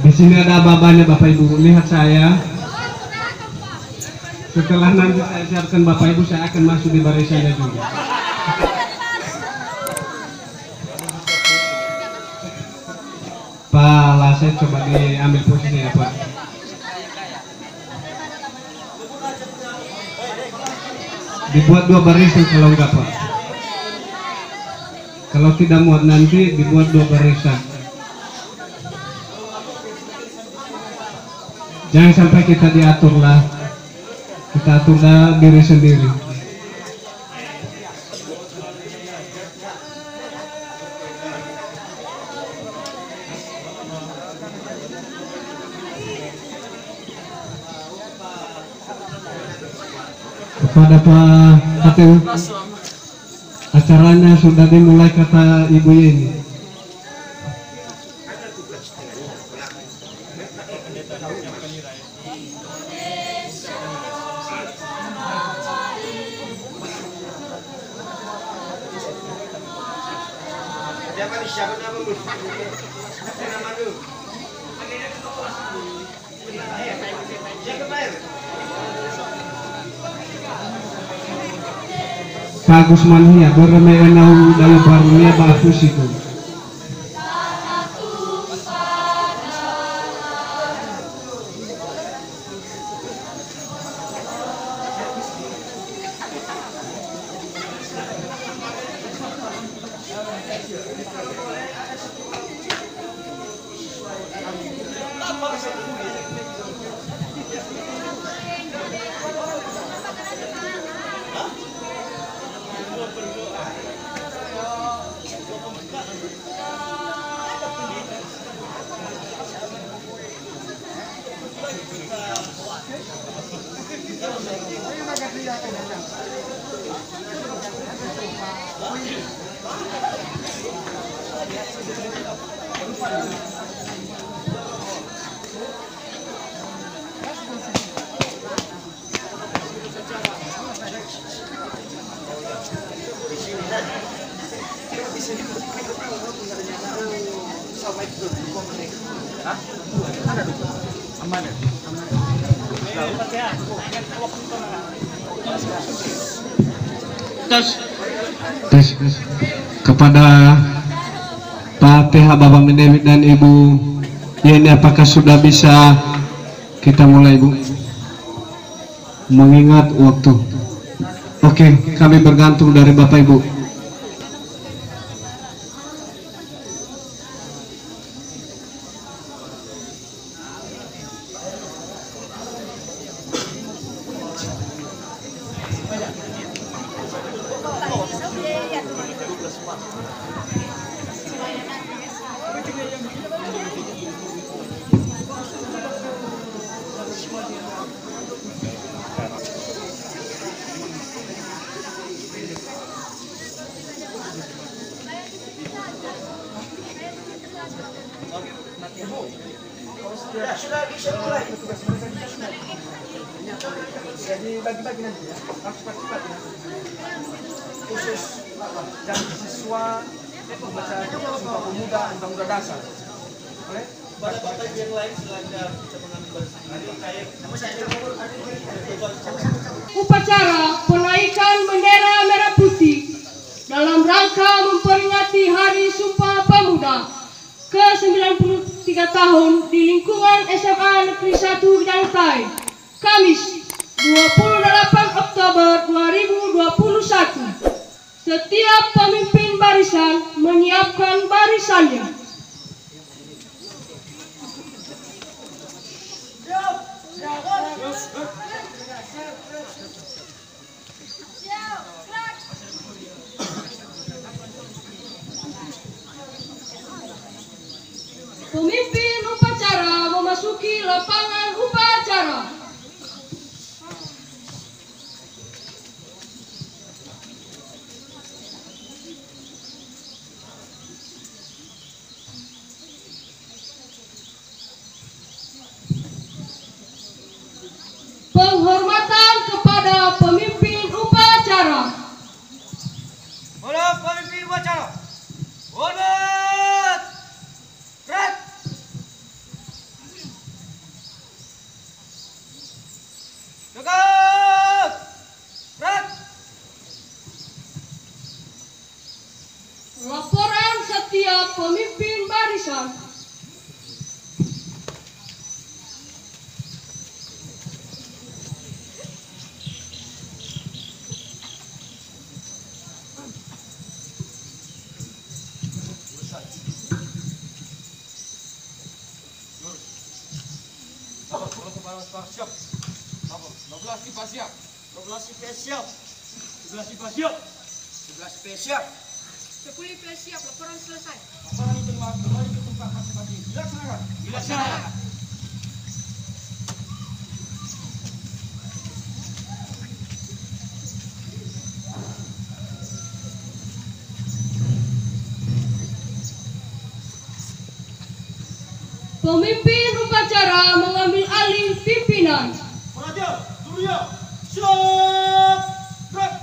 Di sini ada babanya Bapak Ibu, lihat saya. Setelah nanti saya siapkan Bapak Ibu, saya akan masuk di barisannya juga. Pak Lasep coba diambil posisi ya Pak. Dibuat 2 barisan kalau enggak Pak. Kalau tidak muat nanti dibuat 2 barisan. Jangan sampai kita diatur lah. Kita aturlah diri sendiri. Kepada Pak Kapten, acaranya sudah dimulai kata Ibu Yeni. Pak Gusman ya bermain dalam barunya bagus itu. Tes. Kepada Pak TH Bapak Mendewi dan Ibu Yeni, apakah sudah bisa kita mulai Bu? Mengingat waktu. Oke, kami bergantung dari Bapak Ibu. Sudah bisa mulai. Jadi bagi-bagi nanti ya, cepat-cepat ya. Khusus dan siswa membaca Sumpah Pemuda, Undang-Undang Dasar. Boleh? Pada bapak yang lain silakan bisa mengambil Upacara penaikan bendera merah putih dalam rangka memperingati Hari Sumpah Pemuda ke-93 tahun di lingkungan SMA Negeri 1 Jantai, Kamis 28 Oktober 2021. Setiap pemimpin barisan menyiapkan barisannya. Pemimpin upacara memasuki lapangan upacara. Penghormatan kepada pemimpin upacara. Halo pemimpin upacara. Hormat. Red. Dekat. Red. Laporan setiap pemimpin barisan. Siap. 12 kipas siap. 12 IPS siap. 11 IPA siap. 11 PS siap. 10 IPS siap, laporan selesai. Laporan diterima kembali ke tempat masing-masing. Dilaksanakan. Dilaksanakan. Pemimpin upacara mengambil alih pimpinan. Perhatian, Surya, siap. Gerak.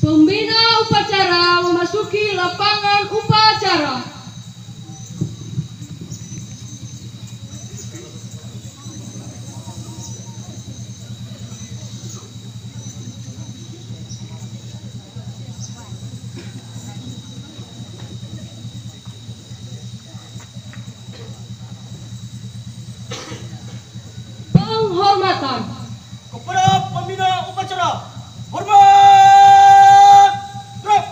Pembina upacara memasuki lapangan upacara. Penghormatan. Kepada pembina upacara, hormat. Gerak.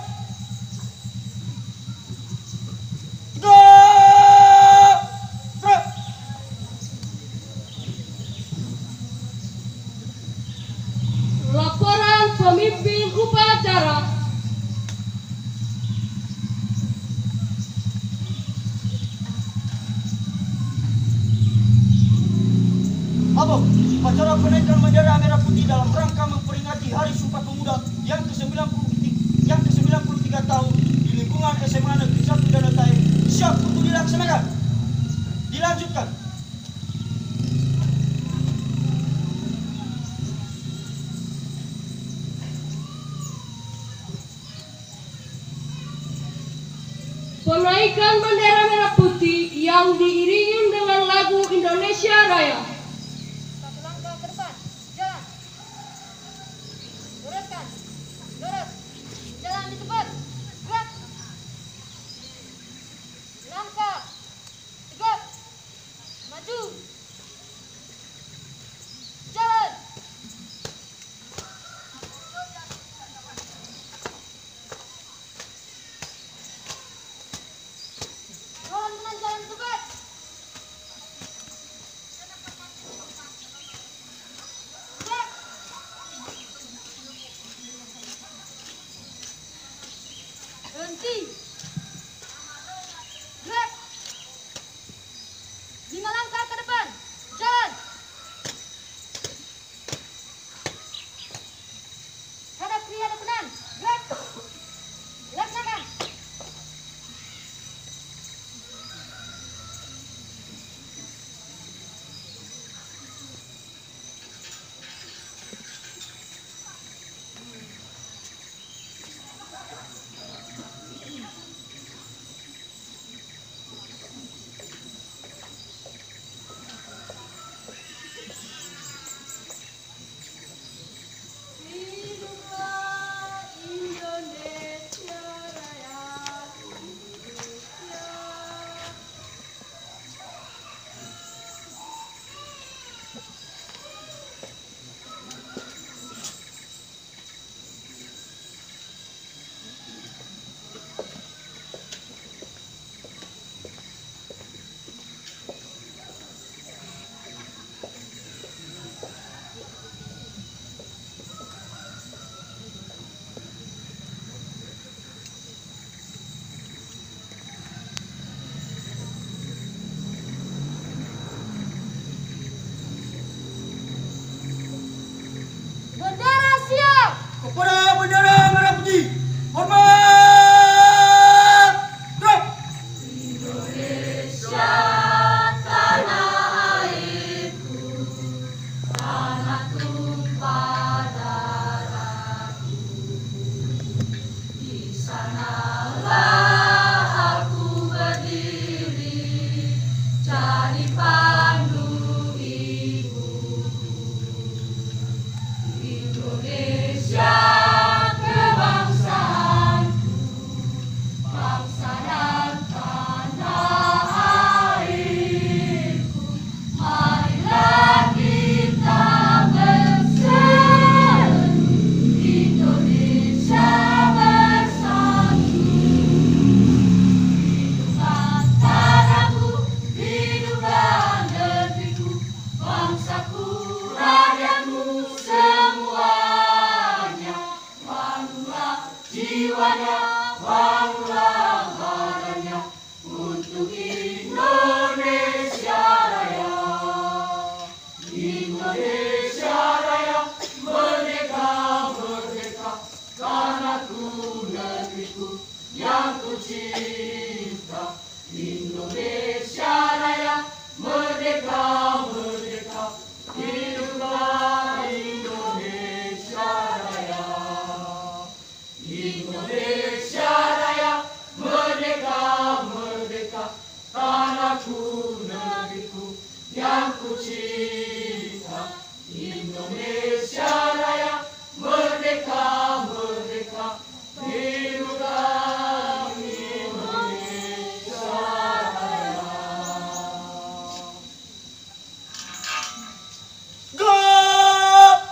Tegak. Gerak. Laporan pemimpin upacara. Apa? Upacara penaikan bendera merah putih dalam rangka memperingati Hari Sumpah Pemuda yang ke-93 tahun di lingkungan SMA Negeri 1 Danatai siap untuk dilaksanakan. Dilanjutkan. Penaikan bendera merah putih yang diiringi dengan lagu Indonesia Raya. Satu langkah ke depan, jalan. Luruskan, lurus. Jalan di depan, gerak. Langkah, tegap, maju. Jalan. Jalan dengan jalan tegap. Gerak. Berhenti. Gerak. 5 langkah ke depan. Jalan. Hadap kiri, hadap kanan. Gerak. Laksanakan. Hiduplah Indonesia Raya, Indonesia. Bendera siap. Kepada bendera merah putih, hormat. Gerak. tanahku, negeriku yang kucinta, Indonesia Raya, merdeka, merdeka, hidup Indonesia Raya. Garap!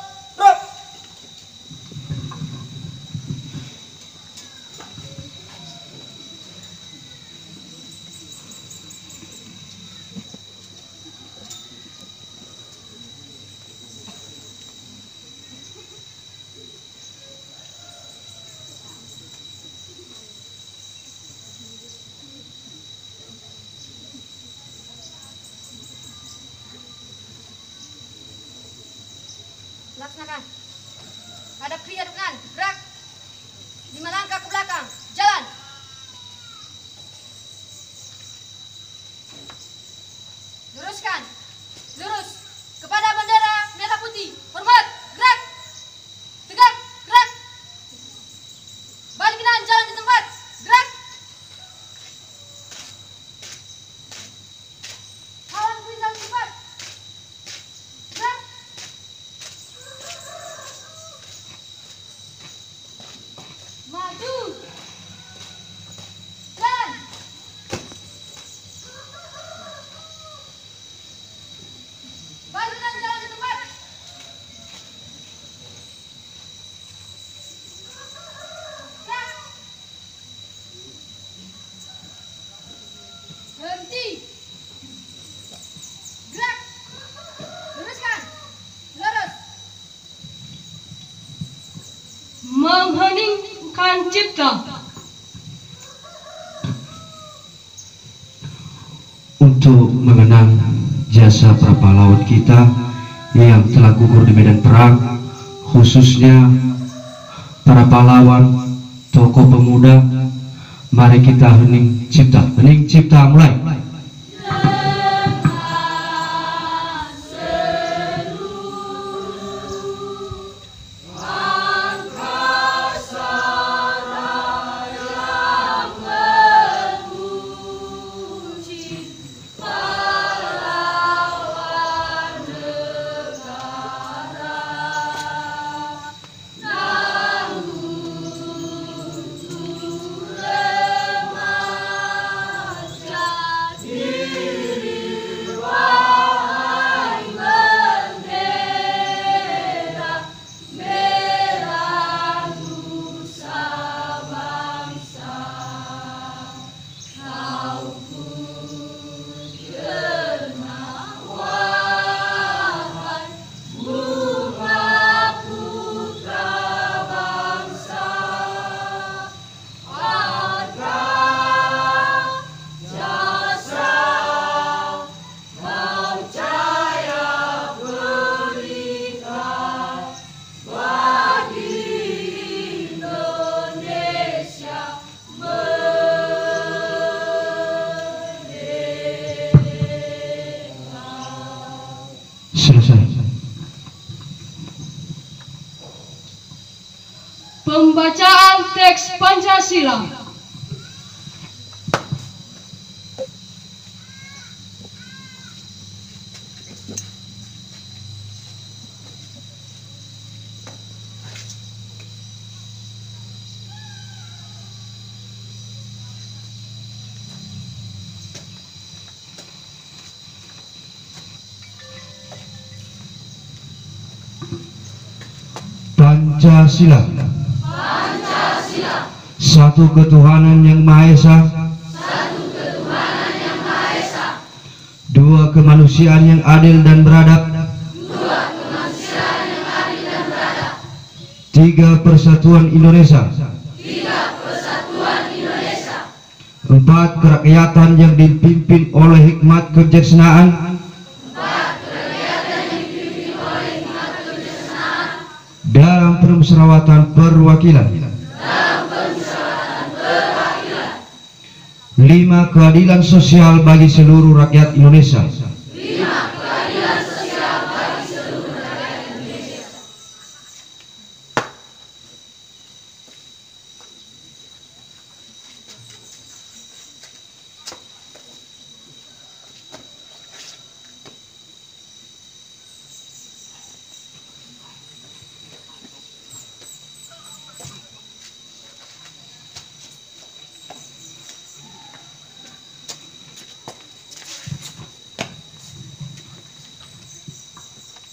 Laksanakan. Hadap kiri, hadap kanan. Gerak. 5 langkah ke belakang. Jalan. Luruskan. Lurus. Kepada bendera merah putih. Hormat. Gerak. Tegak. Gerak. Balik kanan, jalan di tempat. Gerak. Halang kiri, jalan di tempat. Gerak. Maju. Jalan. Balik kanan, jalan di tempat. Gerak. Berhenti. Gerak. Luruskan. Lurus. Mengheningkan cipta. Untuk mengenang jasa para pahlawan kita yang telah gugur di medan perang, khususnya para pahlawan, tokoh pemuda, mari kita hening cipta. Hening cipta mulai. Selesai. Pembacaan teks Pancasila. Pancasila. Satu ketuhanan yang Maha Esa. Dua kemanusiaan yang adil dan beradab. Tiga persatuan Indonesia. Empat kerakyatan yang dipimpin oleh hikmat kebijaksanaan. Dalam permusyawaratan perwakilan. 5 keadilan sosial bagi seluruh rakyat Indonesia.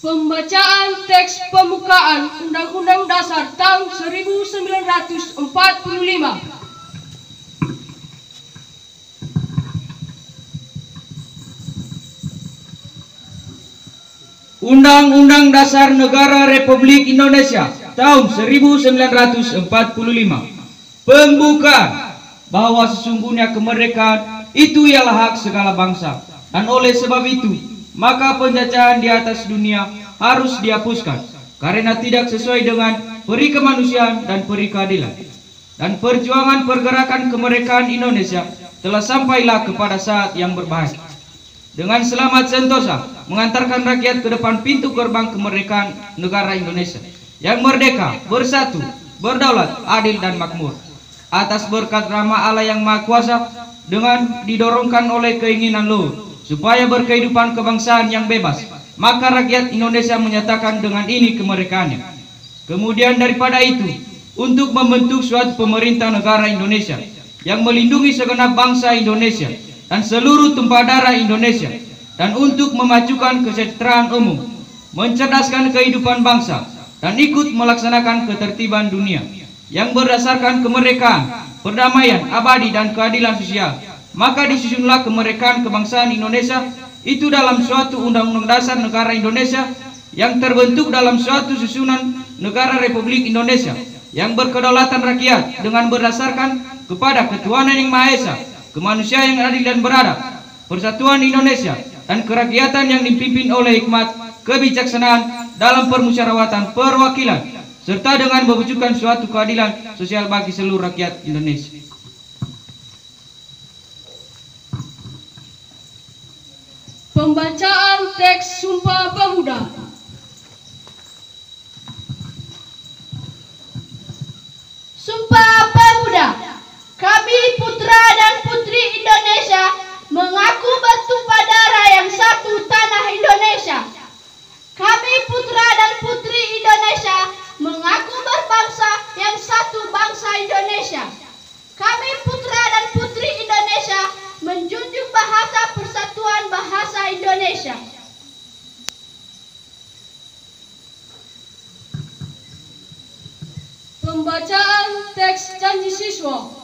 Pembacaan teks pembukaan Undang-Undang Dasar tahun 1945. Undang-Undang Dasar Negara Republik Indonesia tahun 1945. Pembukaan bahwa sesungguhnya kemerdekaan itu ialah hak segala bangsa, dan oleh sebab itu maka penjajahan di atas dunia harus dihapuskan karena tidak sesuai dengan peri kemanusiaan dan peri keadilan. Dan perjuangan pergerakan kemerdekaan Indonesia telah sampailah kepada saat yang berbahagia. Dengan selamat sentosa mengantarkan rakyat ke depan pintu gerbang kemerdekaan negara Indonesia yang merdeka, bersatu, berdaulat, adil dan makmur. Atas berkat rahmat Allah yang Maha Kuasa, dengan didorongkan oleh keinginan luhur supaya berkehidupan kebangsaan yang bebas, maka rakyat Indonesia menyatakan dengan ini kemerdekaannya. Kemudian daripada itu, untuk membentuk suatu pemerintah negara Indonesia yang melindungi segenap bangsa Indonesia dan seluruh tumpah darah Indonesia, dan untuk memajukan kesejahteraan umum, mencerdaskan kehidupan bangsa, dan ikut melaksanakan ketertiban dunia yang berdasarkan kemerdekaan, perdamaian, abadi dan keadilan sosial, maka disusunlah kemerdekaan kebangsaan Indonesia itu dalam suatu Undang-Undang Dasar Negara Indonesia yang terbentuk dalam suatu susunan Negara Republik Indonesia yang berkedaulatan rakyat dengan berdasarkan kepada ketuhanan yang Maha Esa, kemanusiaan yang adil dan beradab, persatuan Indonesia, dan kerakyatan yang dipimpin oleh hikmat kebijaksanaan dalam permusyawaratan perwakilan, serta dengan mewujudkan suatu keadilan sosial bagi seluruh rakyat Indonesia. Pembacaan teks Sumpah Pemuda. Sumpah Pemuda. Kami putra dan putri Indonesia mengaku bertumpah darah yang satu tanah Indonesia. Kami putra dan putri Indonesia mengaku berbangsa yang satu bangsa Indonesia. Kami putra dan putri Indonesia menjunjung bahasa persatuan bahasa Indonesia. Pembacaan teks janji siswa.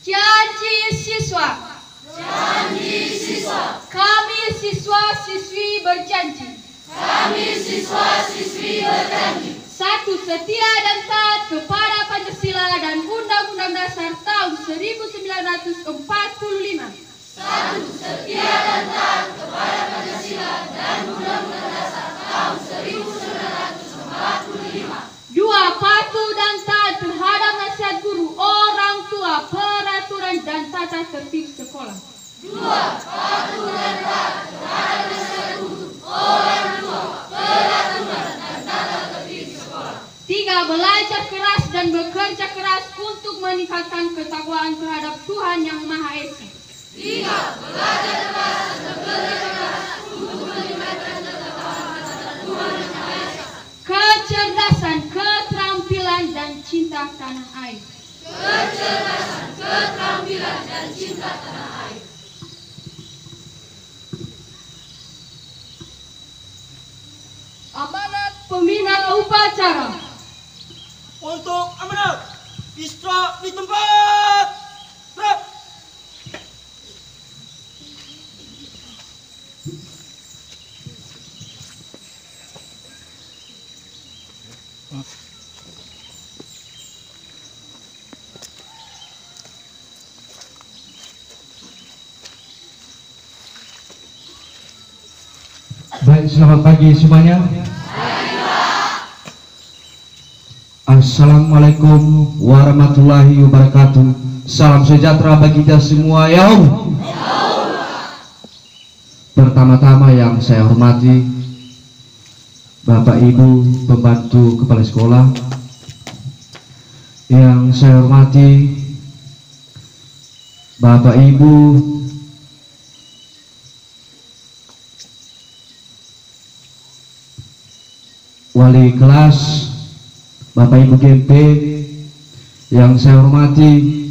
Janji siswa. Janji siswa. Kami siswa-siswi berjanji. Kami siswa-siswi berjanji. 1. Setia dan taat kepada Pancasila dan Undang-Undang Dasar tahun 1945. 1. Setia dan taat kepada Pancasila dan Undang-Undang Dasar tahun 1945. 2. Patuh dan taat terhadap nasihat guru, orang tua, peraturan dan tata tertib sekolah. 2. Patuh dan taat terhadap nasihat guru, orang tua, peraturan dan tata tertib sekolah. 3. Belajar keras dan bekerja keras untuk meningkatkan ketakwaan terhadap Tuhan Yang Maha Esa. 3. Belajar keras dan bekerja keras untuk meningkatkan ketakwaan terhadap Tuhan Yang Maha Esa. Kecerdasan, keterampilan dan cinta tanah air. Kecerdasan, keterampilan dan cinta tanah air. Amanat pembina upacara. Untuk amanat, istirahat di tempat. Gerak. Baik, selamat pagi semuanya. Assalamualaikum warahmatullahi wabarakatuh. Salam sejahtera bagi kita semua ya Allah. Pertama-tama yang saya hormati Bapak Ibu pembantu kepala sekolah, yang saya hormati Bapak Ibu wali kelas, Bapak Ibu GMP, yang saya hormati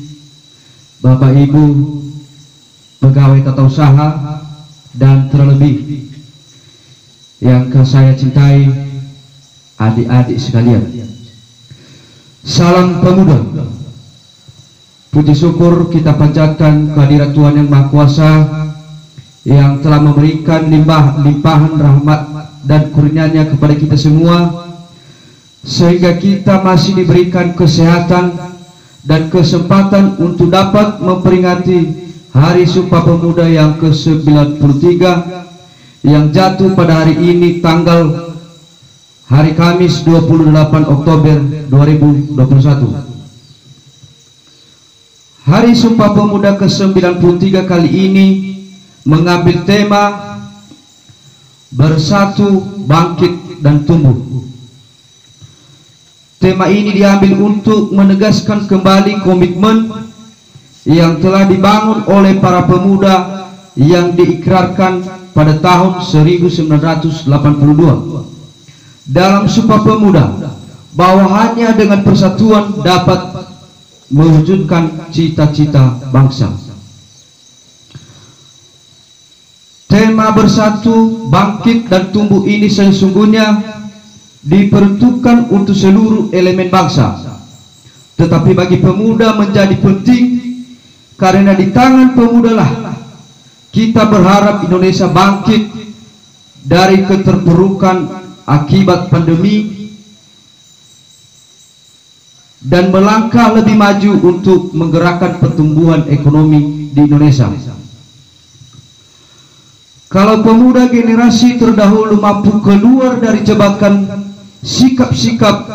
Bapak Ibu pegawai tata usaha, dan terlebih yang saya cintai, adik-adik sekalian. Salam pemuda. Puji syukur kita panjatkan kehadirat Tuhan Yang Maha Kuasa yang telah memberikan limpahan rahmat dan kurnia-Nya kepada kita semua, sehingga kita masih diberikan kesehatan dan kesempatan untuk dapat memperingati Hari Sumpah Pemuda yang ke-93 yang jatuh pada hari ini, tanggal hari Kamis 28 Oktober 2021. Hari Sumpah Pemuda ke-93 kali ini mengambil tema Bersatu, Bangkit, dan Tumbuh. Tema ini diambil untuk menegaskan kembali komitmen yang telah dibangun oleh para pemuda yang diikrarkan pada tahun 1982 dalam Sumpah Pemuda, bahwa hanya dengan persatuan dapat mewujudkan cita-cita bangsa. Tema Bersatu, Bangkit, dan Tumbuh ini sesungguhnya diperuntukkan untuk seluruh elemen bangsa, tetapi bagi pemuda menjadi penting, karena di tangan pemudalah kita berharap Indonesia bangkit dari keterpurukan akibat pandemi dan melangkah lebih maju untuk menggerakkan pertumbuhan ekonomi di Indonesia. Kalau pemuda generasi terdahulu mampu keluar dari jebakan sikap-sikap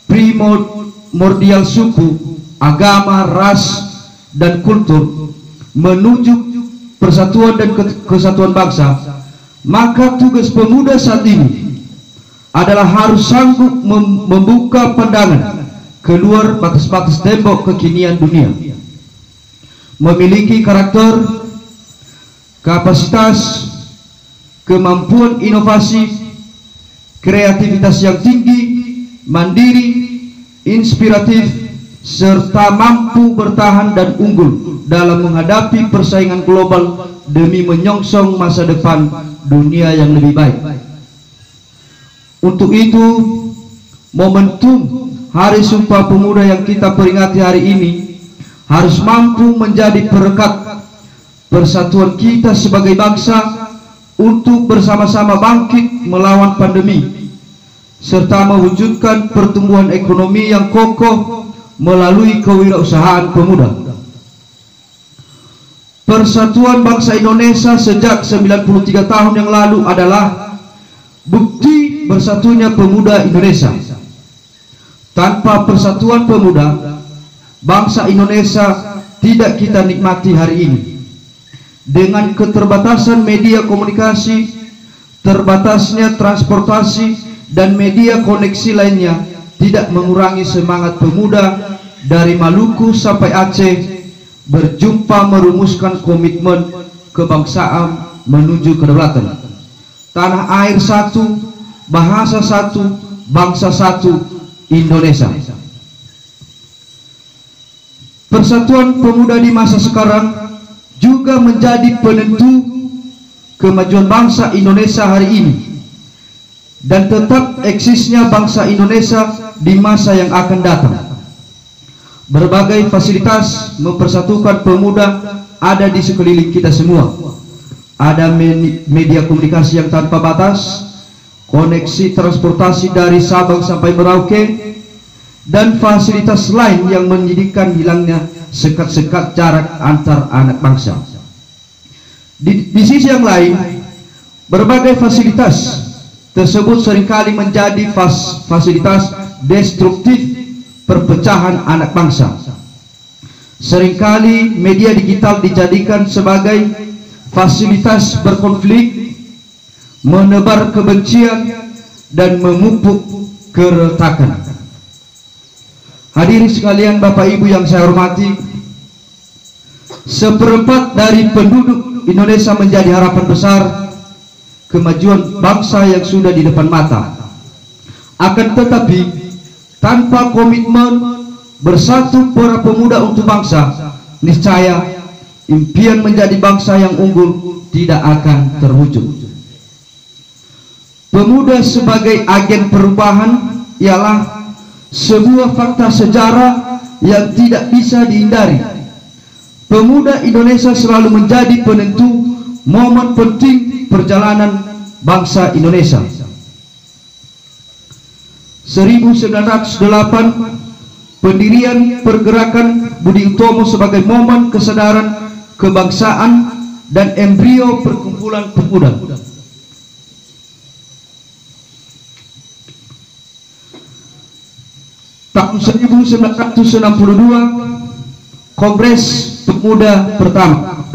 primordial suku, agama, ras, dan kultur menuju persatuan dan kesatuan bangsa, maka tugas pemuda saat ini adalah harus sanggup membuka pandangan keluar batas-batas tembok kekinian dunia, memiliki karakter, kapasitas, kemampuan inovasi, kreativitas yang tinggi, mandiri, inspiratif, serta mampu bertahan dan unggul dalam menghadapi persaingan global demi menyongsong masa depan dunia yang lebih baik. Untuk itu, momentum Hari Sumpah Pemuda yang kita peringati hari ini harus mampu menjadi perekat persatuan kita sebagai bangsa untuk bersama-sama bangkit melawan pandemi, serta mewujudkan pertumbuhan ekonomi yang kokoh melalui kewirausahaan pemuda. Persatuan bangsa Indonesia sejak 93 tahun yang lalu adalah bukti bersatunya pemuda Indonesia. Tanpa persatuan pemuda, bangsa Indonesia tidak kita nikmati hari ini. Dengan keterbatasan media komunikasi, terbatasnya transportasi, dan media koneksi lainnya tidak mengurangi semangat pemuda dari Maluku sampai Aceh berjumpa merumuskan komitmen kebangsaan menuju kedaulatan. Tanah air satu, bahasa satu, bangsa satu, Indonesia. Persatuan pemuda di masa sekarang juga menjadi penentu kemajuan bangsa Indonesia hari ini dan tetap eksisnya bangsa Indonesia di masa yang akan datang. Berbagai fasilitas mempersatukan pemuda ada di sekeliling kita semua. Ada media komunikasi yang tanpa batas, koneksi transportasi dari Sabang sampai Merauke, dan fasilitas lain yang menyedihkan hilangnya sekat-sekat jarak antar anak bangsa. Di sisi yang lain, berbagai fasilitas tersebut seringkali menjadi fasilitas destruktif perpecahan anak bangsa. Seringkali media digital dijadikan sebagai fasilitas berkonflik, menebar kebencian, dan memupuk keretakan. Hadirin sekalian, Bapak Ibu yang saya hormati, seperempat dari penduduk Indonesia menjadi harapan besar kemajuan bangsa yang sudah di depan mata. Akan tetapi, tanpa komitmen bersatu para pemuda untuk bangsa, niscaya impian menjadi bangsa yang unggul tidak akan terwujud. Pemuda sebagai agen perubahan ialah sebuah fakta sejarah yang tidak bisa dihindari. Pemuda Indonesia selalu menjadi penentu momen penting perjalanan bangsa Indonesia. 1908, pendirian pergerakan Budi Utomo sebagai momen kesadaran kebangsaan dan embrio perkumpulan pemuda. Tahun 1962, Kongres Pemuda pertama.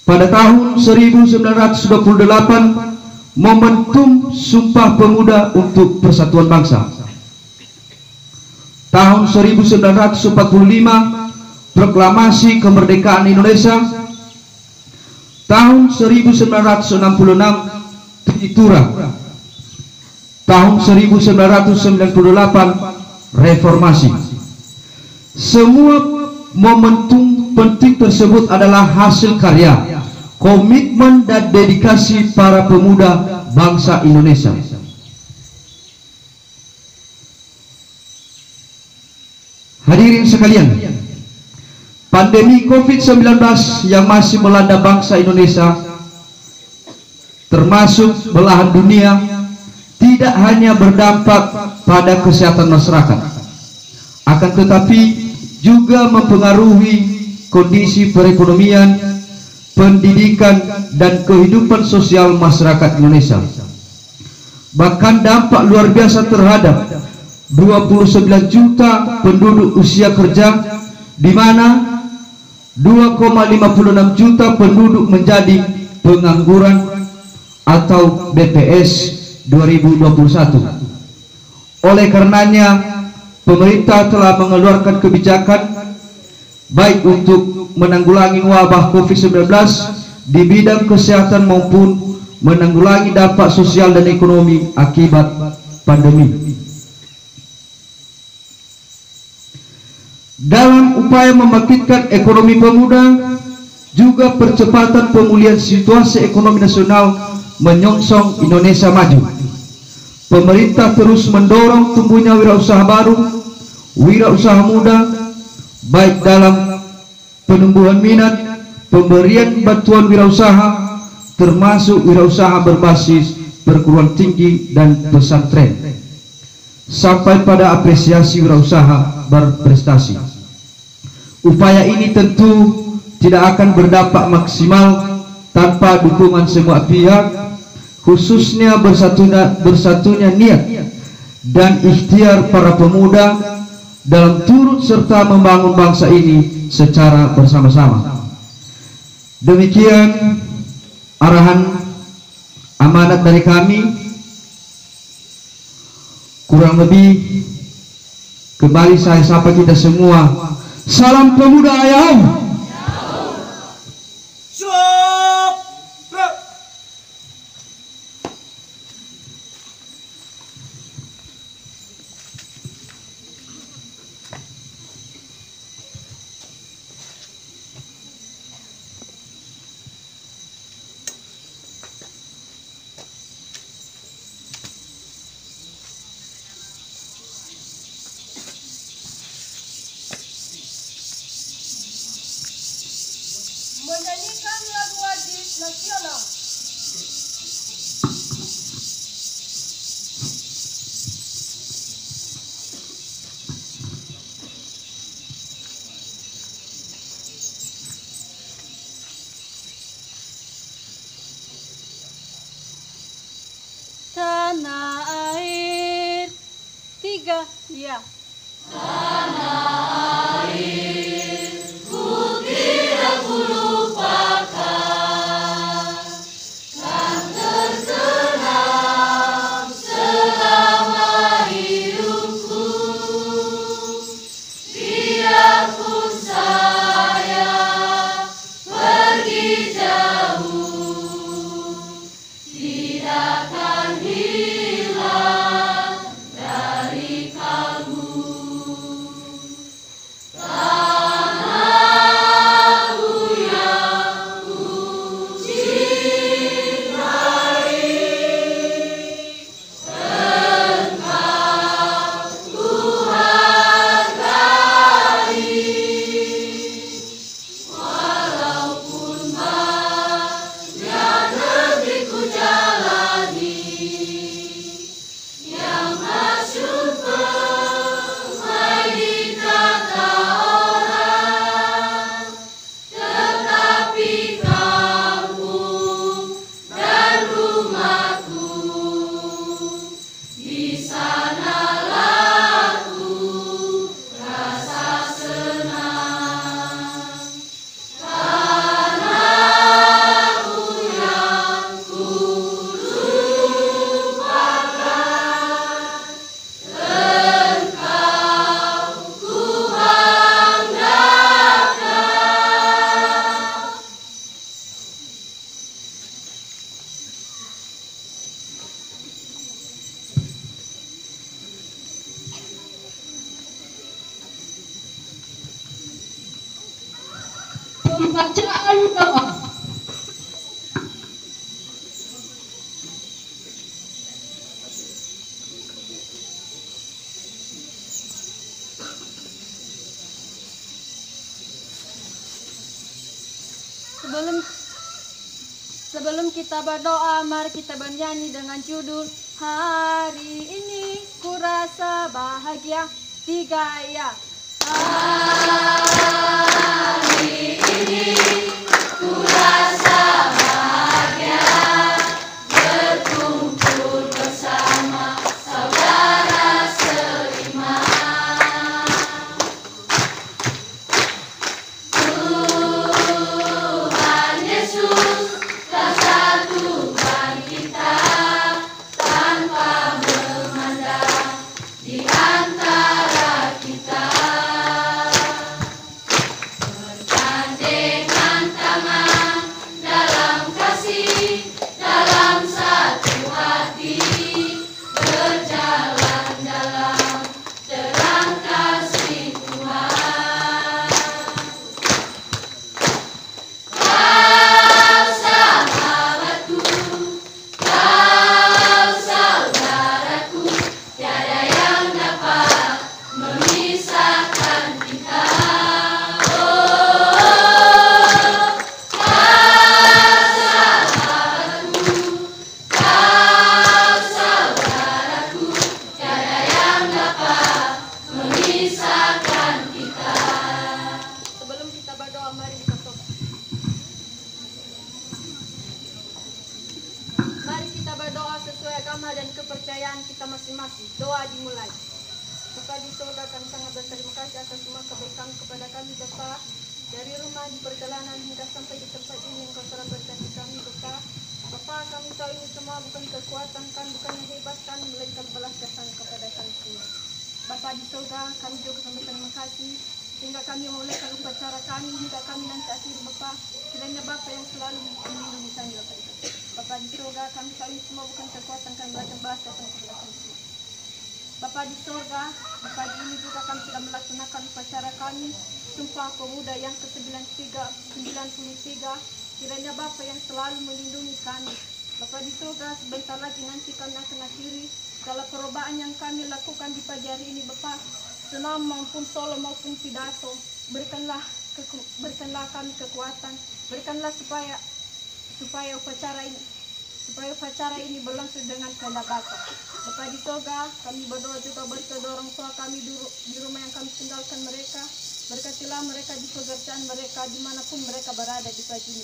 Pada tahun 1928, momentum Sumpah Pemuda untuk Persatuan Bangsa. Tahun 1945, Proklamasi Kemerdekaan Indonesia. Tahun 1966, Tritura. Tahun 1998, Reformasi. Semua momentum penting tersebut adalah hasil karya, komitmen dan dedikasi para pemuda bangsa Indonesia. Hadirin sekalian, pandemi COVID-19 yang masih melanda bangsa Indonesia, termasuk belahan dunia, tidak hanya berdampak pada kesehatan masyarakat, akan tetapi juga mempengaruhi kondisi perekonomian, pendidikan, dan kehidupan sosial masyarakat Indonesia. Bahkan dampak luar biasa terhadap 29 juta penduduk usia kerja, di mana 2,56 juta penduduk menjadi pengangguran atau BPS 2021. Oleh karenanya, pemerintah telah mengeluarkan kebijakan baik untuk menanggulangi wabah COVID-19 di bidang kesehatan maupun menanggulangi dampak sosial dan ekonomi akibat pandemi. Dalam upaya membangkitkan ekonomi pemuda, juga percepatan pemulihan situasi ekonomi nasional menyongsong Indonesia maju. Pemerintah terus mendorong tumbuhnya wirausaha baru, wirausaha muda, baik dalam penumbuhan minat, pemberian bantuan wirausaha, termasuk wirausaha berbasis perguruan tinggi dan pesantren, sampai pada apresiasi wirausaha berprestasi. Upaya ini tentu tidak akan berdampak maksimal tanpa dukungan semua pihak, khususnya bersatunya niat dan ikhtiar para pemuda dalam turut serta membangun bangsa ini secara bersama-sama. Demikian arahan amanat dari kami. Kurang lebih kembali saya sapa kita semua. Salam pemuda ayam. Menyanyikan lagu wajib nasional. Tanah air, 3, ya. Hilang dari kalbu. pembacaan doa. Sebelum kita berdoa, mari kita bernyanyi dengan judul Hari ini ku rasa bahagia. 3 ya. Hari ini ku rasa bahagia, berkumpul bersama saudara seiman. Tuhan Yesus telah satukan kita tanpa memandang di antara kita. Bergandengan tangan dalam kasih, dalam satu hati, berjalan dalam terang kasih Tuhan. Kau sahabatku, kau saudaraku, tiada yang dapat memisahkan kita. Oh, kau sahabatku, kau saudaraku, tiada yang dapat memisahkan kita. Sebelum kita berdoa, mari kita berdoa. Mari kita berdoa sesuai agama dan kepercayaan kita masing-masing. Doa dimulai. Bapa di surga, kami sangat berterima kasih atas semua kebaikan kepada kami Bapa. Dari rumah di perjalanan hingga sampai di tempat ini yang Kau telah berkati kami Bapa. Bapa, kami tahu ini semua bukan kekuatan kami, bukan hebat kami, melainkan belas kasihan kepada kami semua. Bapa di surga, kami juga kami terima kasih sehingga kami memulaikan upacara kami hingga kami nanti akhir Bapa. Kiranya Bapa yang selalu melindungi kami Bapa. Bapa di surga, kami tahu ini semua bukan kekuatan kami, melainkan belas kasihan kepada kami semua. Bapa di surga, di pagi ini juga kami sudah melaksanakan upacara kami Sumpah Pemuda yang ke-93. Kiranya Bapa yang selalu melindungi kami. Bapa di surga, sebentar lagi nanti kami akan akhiri segala perlombaan yang kami lakukan di pagi hari ini Bapa. Senam maupun solo maupun pidato, berikanlah kami kekuatan, berikanlah supaya upacara ini berlangsung dengan kehendak Bapa. Bapa di surga, kami berdoa juga beri kedua orang tua kami di rumah yang kami tinggalkan mereka. Berkatilah mereka di pekerjaan mereka dimanapun mereka berada di pagi ini.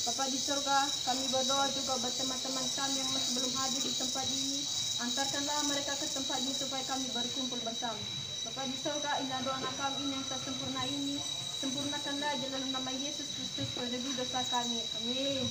Bapa di surga, kami berdoa juga buat teman-teman kami yang masih belum hadir di tempat ini. Antarkanlah mereka ke tempat ini supaya kami berkumpul bersama. Bapa di surga, inilah doa anak kami ini yang tak sempurna ini. Sempurnakanlah dalam nama Yesus Kristus penebus dosa kami. Amin.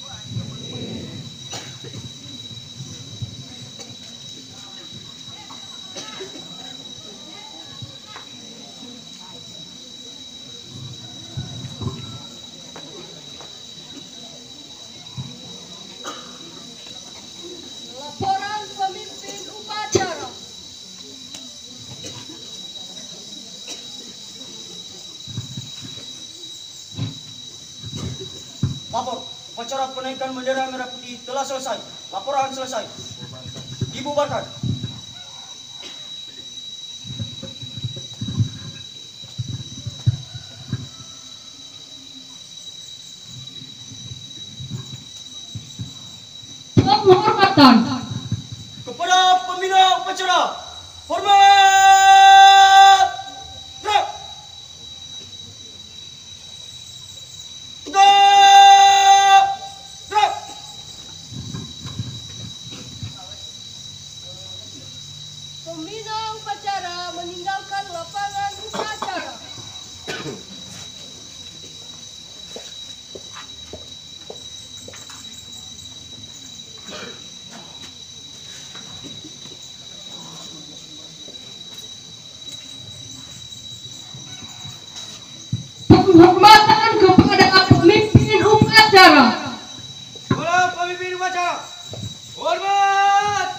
Laporan pemimpin upacara. Lapor, upacara penaikan bendera merah putih telah selesai. Laporan selesai. Dibubarkan. Penghormatan Kepada pembina upacara, hormat. Gerak. Tegak. Gerak. pembina upacara meninggalkan lapangan upacara. Penghormatan kepada pemimpin upacara. Kepada pemimpin upacara, hormat.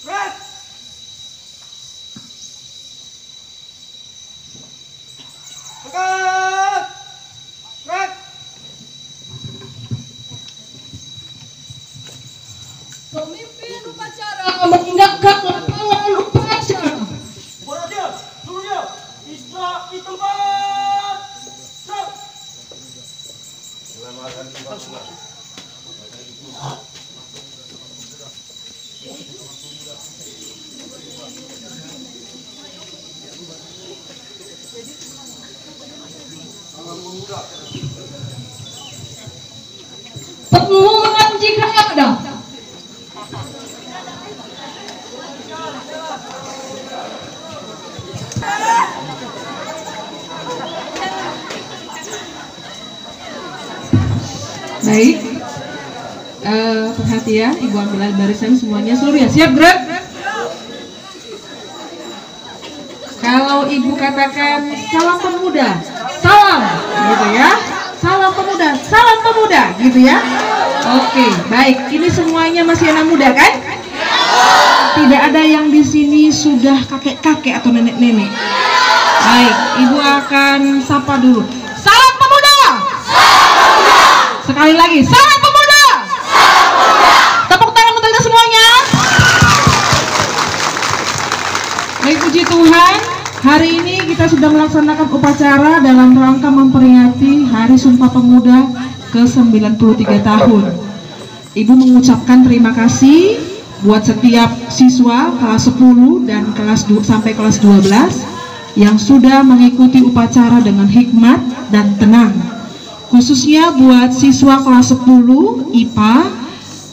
Gerak. Tegak. Gerak. Pengumuman jika ada. Baik, perhatian, Ibu ambil barisan semuanya seluruh ya, siap gerak. Kalau Ibu katakan salam pemuda, salam, gitu ya, salam pemuda, gitu ya. Oke, baik, ini semuanya masih anak muda kan? Tidak ada yang di sini sudah kakek-kakek atau nenek-nenek. Baik, Ibu akan sapa dulu. Salam pemuda. Sekali lagi, salam pemuda. Tepuk tangan untuk kita semuanya. Baik, puji Tuhan, hari ini kita sudah melaksanakan upacara dalam rangka memperingati Hari Sumpah Pemuda ke-93 tahun. Ibu mengucapkan terima kasih buat setiap siswa kelas 10 dan sampai kelas 12 yang sudah mengikuti upacara dengan hikmat dan tenang. Khususnya buat siswa kelas 10 IPA,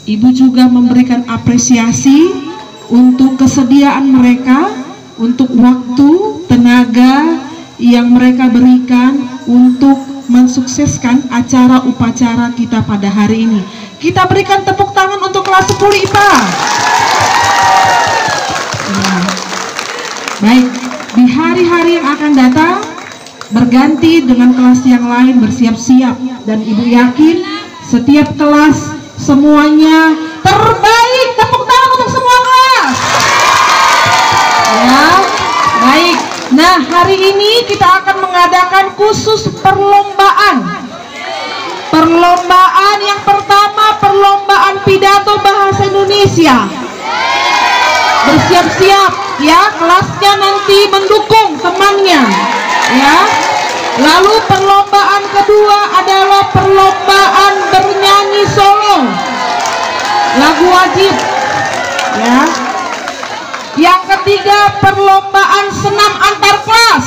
Ibu juga memberikan apresiasi untuk kesediaan mereka, untuk waktu, tenaga yang mereka berikan untuk mensukseskan acara upacara kita pada hari ini. Kita berikan tepuk tangan untuk kelas 10 IPA. Nah, baik, di hari-hari yang akan datang berganti dengan kelas yang lain, bersiap-siap, dan Ibu yakin setiap kelas semuanya terbaik. Tepuk tangan untuk semua kelas. Ya, baik. Nah, hari ini kita akan mengadakan khusus perlombaan. Perlombaan yang pertama, perlombaan pidato bahasa Indonesia. Bersiap-siap ya, kelasnya nanti mendukung temannya ya. Lalu perlombaan kedua adalah perlombaan bernyanyi solo, lagu wajib ya. Yang ketiga, perlombaan senam antar kelas.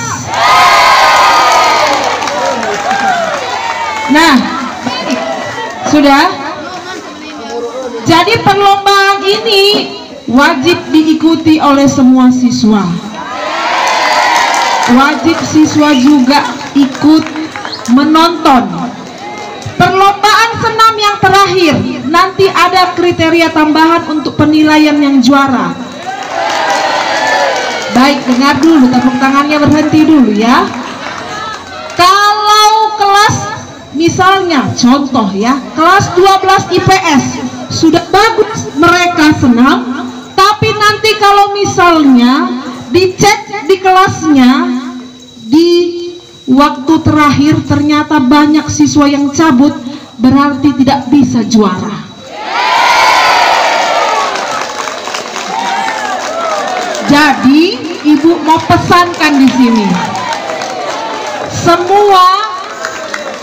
Nah, sudah. Jadi perlombaan ini wajib diikuti oleh semua siswa. Wajib siswa juga ikut menonton. Perlombaan senam yang terakhir, nanti ada kriteria tambahan untuk penilaian yang juara. Baik, dengar dulu, tepuk tangannya berhenti dulu ya. Kalau kelas, misalnya contoh ya, kelas 12 IPS sudah bagus mereka senam, tapi nanti kalau misalnya dicek di kelasnya di waktu terakhir ternyata banyak siswa yang cabut, berarti tidak bisa juara. Jadi Ibu mau pesankan di sini, semua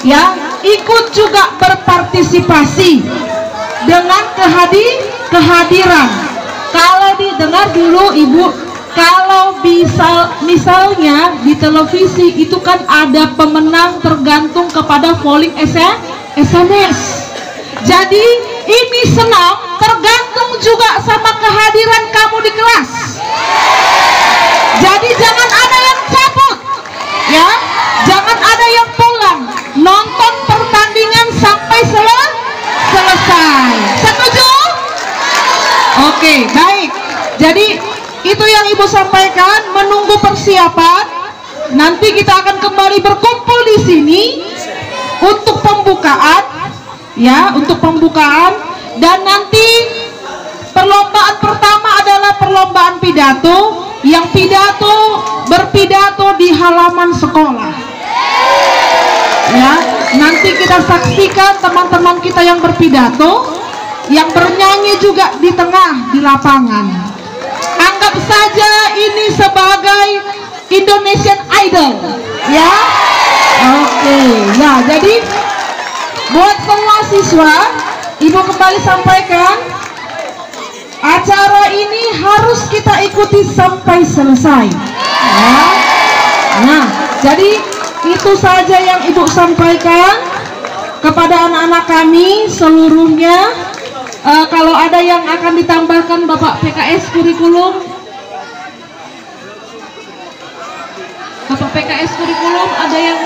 ya ikut juga berpartisipasi dengan kehadiran. Kalau didengar dulu Ibu, kalau misalnya di televisi itu kan ada pemenang tergantung kepada polling SMS. Jadi ini senam tergantung juga sama kehadiran kamu di kelas. Jadi jangan ada yang cabut ya, jangan ada yang pulang, nonton pertandingan sampai selesai. Setuju? Oke, baik. Jadi itu yang Ibu sampaikan, menunggu persiapan. Nanti kita akan kembali berkumpul di sini untuk pembukaan ya, untuk pembukaan. Dan nanti perlombaan pertama adalah perlombaan pidato, yang berpidato di halaman sekolah ya. Nanti kita saksikan teman-teman kita yang berpidato, yang bernyanyi juga di tengah di lapangan. Anggap saja ini sebagai Indonesian Idol ya. Oke, nah jadi buat semua siswa, Ibu kembali sampaikan, acara ini harus kita ikuti sampai selesai ya. Nah, jadi itu saja yang Ibu sampaikan kepada anak-anak kami seluruhnya. Kalau ada yang akan ditambahkan Bapak PKS kurikulum, ada yang